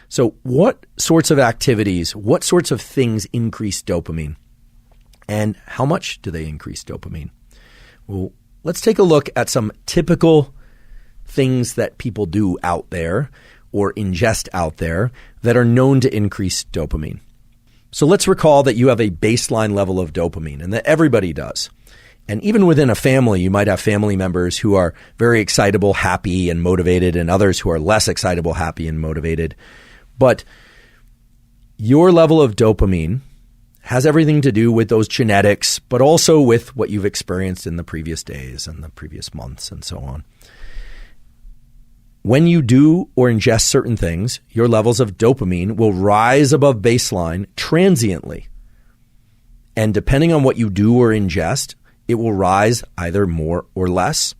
So what sorts of activities, what sorts of things increase dopamine? And how much do they increase dopamine? Well, let's take a look at some typical things that people do out there or ingest out there that are known to increase dopamine. So let's recall that you have a baseline level of dopamine and that everybody does. And even within a family, you might have family members who are very excitable, happy, and motivated, and others who are less excitable, happy, and motivated. But your level of dopamine has everything to do with those genetics, but also with what you've experienced in the previous days and the previous months and so on. When you do or ingest certain things, your levels of dopamine will rise above baseline transiently. And depending on what you do or ingest, it will rise either more or less,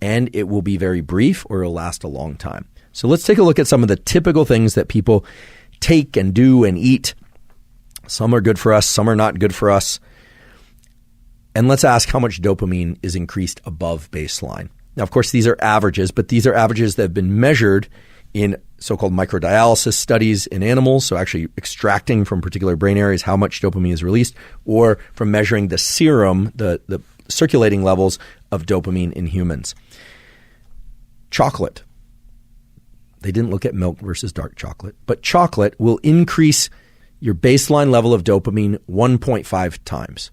and it will be very brief or it'll last a long time. So let's take a look at some of the typical things that people take and do and eat. Some are good for us, some are not good for us. And let's ask how much dopamine is increased above baseline. Now, of course, these are averages, but these are averages that have been measured in so-called microdialysis studies in animals, so actually extracting from particular brain areas how much dopamine is released, or from measuring the serum, the circulating levels of dopamine in humans. Chocolate. They didn't look at milk versus dark chocolate, but chocolate will increase your baseline level of dopamine 1.5 times.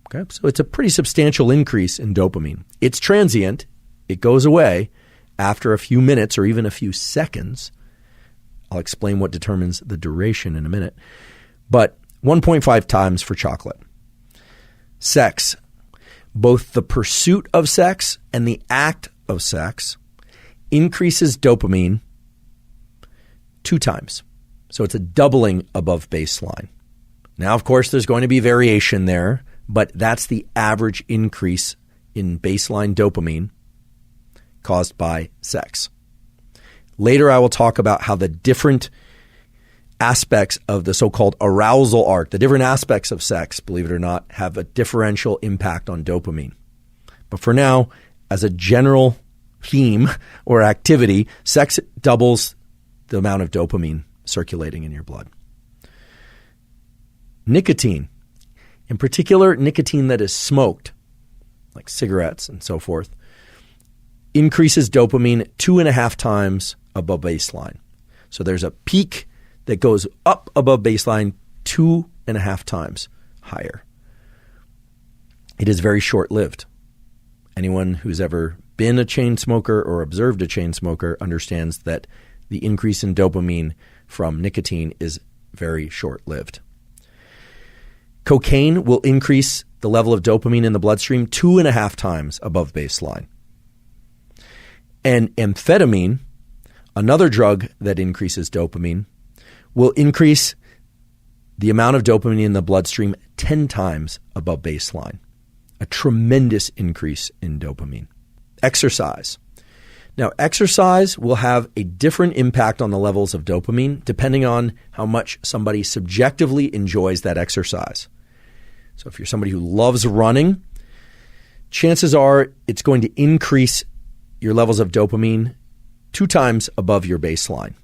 Okay, so it's a pretty substantial increase in dopamine. It's transient. It goes away after a few minutes or even a few seconds. I'll explain what determines the duration in a minute. But 1.5 times for chocolate. Sex. Both the pursuit of sex and the act of sex increases dopamine 2 times. So it's a doubling above baseline. Now, of course, there's going to be variation there, but that's the average increase in baseline dopamine caused by sex. Later, I will talk about how the different aspects of the so-called arousal arc, the different aspects of sex, believe it or not, have a differential impact on dopamine. But for now, as a general theme or activity, sex doubles the amount of dopamine circulating in your blood. Nicotine, in particular nicotine that is smoked, like cigarettes and so forth, increases dopamine 2.5 times above baseline. So there's a peak that goes up above baseline 2.5 times higher. It is very short-lived. Anyone who's ever been a chain smoker or observed a chain smoker understands that the increase in dopamine from nicotine is very short-lived. Cocaine will increase the level of dopamine in the bloodstream 2.5 times above baseline. And amphetamine, another drug that increases dopamine, will increase the amount of dopamine in the bloodstream 10 times above baseline. A tremendous increase in dopamine. Exercise. Now, exercise will have a different impact on the levels of dopamine depending on how much somebody subjectively enjoys that exercise. So if you're somebody who loves running, chances are it's going to increase your levels of dopamine 2 times above your baseline,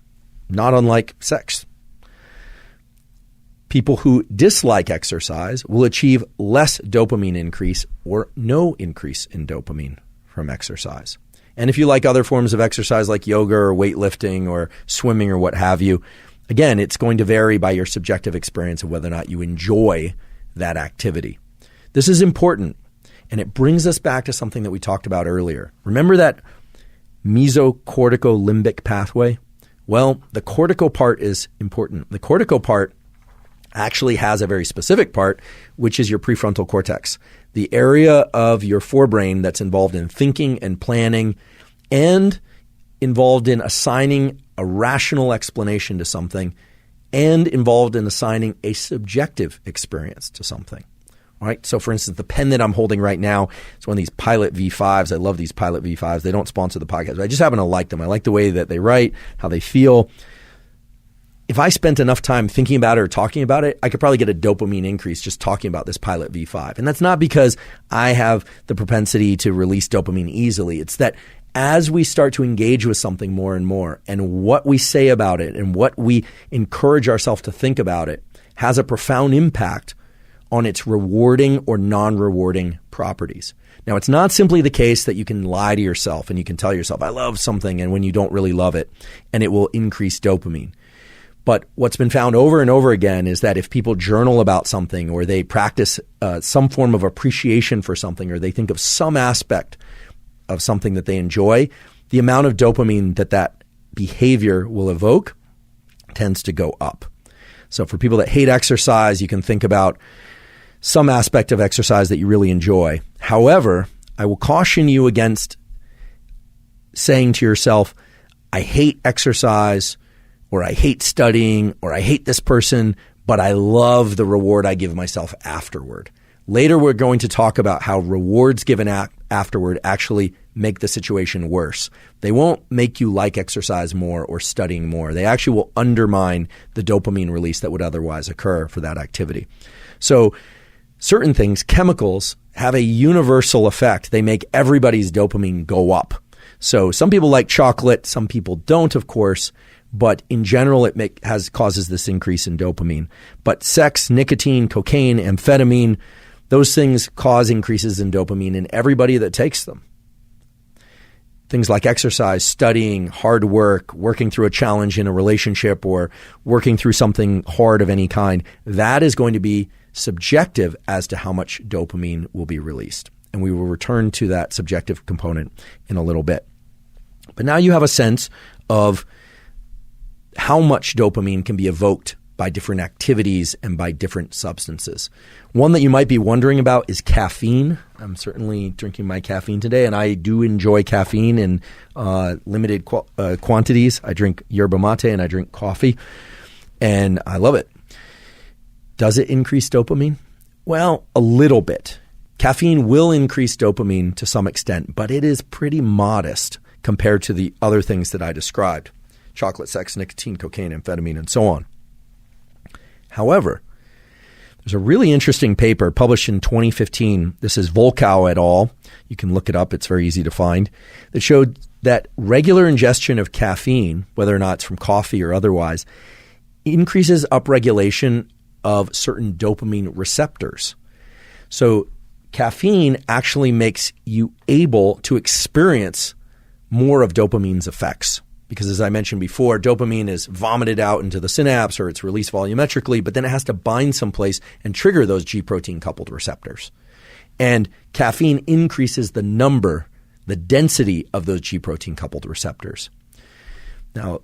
not unlike sex. People who dislike exercise will achieve less dopamine increase or no increase in dopamine from exercise. And if you like other forms of exercise like yoga or weightlifting or swimming or what have you, again, it's going to vary by your subjective experience of whether or not you enjoy that activity. This is important. And it brings us back to something that we talked about earlier. Remember that mesocorticolimbic pathway? Well, the cortical part is important. The cortical part actually has a very specific part, which is your prefrontal cortex, the area of your forebrain that's involved in thinking and planning and involved in assigning a rational explanation to something and involved in assigning a subjective experience to something. All right. So, for instance, the pen that I'm holding right now is one of these Pilot V5s. I love these Pilot V5s. They don't sponsor the podcast, but I just happen to like them. I like the way that they write, how they feel. If I spent enough time thinking about it or talking about it, I could probably get a dopamine increase just talking about this Pilot V5. And that's not because I have the propensity to release dopamine easily. It's that as we start to engage with something more and more, and what we say about it and what we encourage ourselves to think about it has a profound impact on its rewarding or non-rewarding properties. Now, it's not simply the case that you can lie to yourself and you can tell yourself, I love something, and when you don't really love it, and it will increase dopamine. But what's been found over and over again is that if people journal about something, or they practice some form of appreciation for something, or they think of some aspect of something that they enjoy, the amount of dopamine that behavior will evoke tends to go up. So for people that hate exercise, you can think about some aspect of exercise that you really enjoy. However, I will caution you against saying to yourself, I hate exercise, or I hate studying, or I hate this person, but I love the reward I give myself afterward. Later, we're going to talk about how rewards given afterward actually make the situation worse. They won't make you like exercise more or studying more. They actually will undermine the dopamine release that would otherwise occur for that activity. So certain things, chemicals, have a universal effect. They make everybody's dopamine go up. So some people like chocolate, some people don't, of course, but in general, it causes this increase in dopamine. But sex, nicotine, cocaine, amphetamine, those things cause increases in dopamine in everybody that takes them. Things like exercise, studying, hard work, working through a challenge in a relationship, or working through something hard of any kind, that is going to be subjective as to how much dopamine will be released. And we will return to that subjective component in a little bit. But now you have a sense of how much dopamine can be evoked by different activities and by different substances. One that you might be wondering about is caffeine. I'm certainly drinking my caffeine today, and I do enjoy caffeine in limited quantities. I drink yerba mate and I drink coffee, and I love it. Does it increase dopamine? Well, a little bit. Caffeine will increase dopamine to some extent, but it is pretty modest compared to the other things that I described: chocolate, sex, nicotine, cocaine, amphetamine, and so on. However, there's a really interesting paper published in 2015. This is Volkow et al. You can look it up. It's very easy to find. That showed that regular ingestion of caffeine, whether or not it's from coffee or otherwise, increases upregulation of certain dopamine receptors. So caffeine actually makes you able to experience more of dopamine's effects. Because as I mentioned before, dopamine is vomited out into the synapse, or it's released volumetrically, but then it has to bind someplace and trigger those G protein coupled receptors. And caffeine increases the number, the density of those G protein coupled receptors. Now,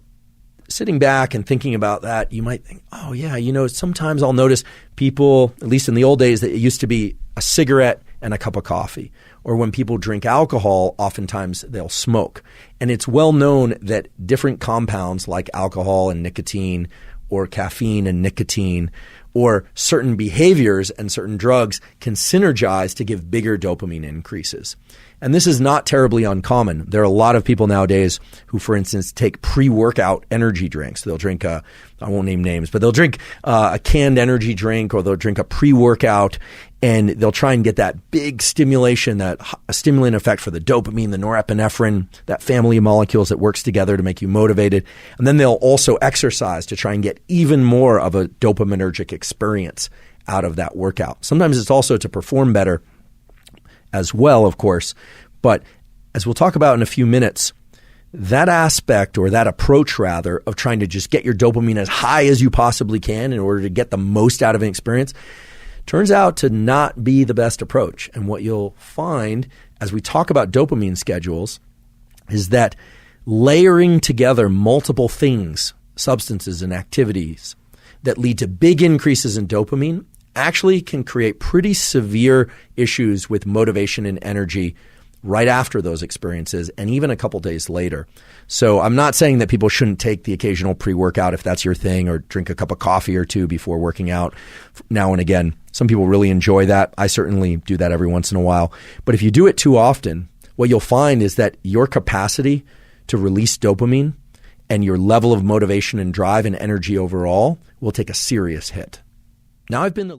sitting back and thinking about that, you might think, oh yeah, sometimes I'll notice people, at least in the old days, that it used to be a cigarette and a cup of coffee. Or when people drink alcohol, oftentimes they'll smoke. And it's well known that different compounds like alcohol and nicotine, or caffeine and nicotine, or certain behaviors and certain drugs can synergize to give bigger dopamine increases. And this is not terribly uncommon. There are a lot of people nowadays who, for instance, take pre-workout energy drinks. They'll drink I won't name names, but they'll drink a canned energy drink, or they'll drink a pre-workout, and they'll try and get that big stimulation, that stimulant effect for the dopamine, the norepinephrine, that family of molecules that works together to make you motivated. And then they'll also exercise to try and get even more of a dopaminergic experience out of that workout. Sometimes it's also to perform better as well, of course. But as we'll talk about in a few minutes, that aspect, or that approach rather, of trying to just get your dopamine as high as you possibly can in order to get the most out of an experience, turns out to not be the best approach. And what you'll find as we talk about dopamine schedules is that layering together multiple things, substances and activities that lead to big increases in dopamine actually can create pretty severe issues with motivation and energy right after those experiences, and even a couple days later. So I'm not saying that people shouldn't take the occasional pre-workout if that's your thing, or drink a cup of coffee or two before working out now and again. Some people really enjoy that. I certainly do that every once in a while. But if you do it too often, what you'll find is that your capacity to release dopamine and your level of motivation and drive and energy overall will take a serious hit. Now, I've been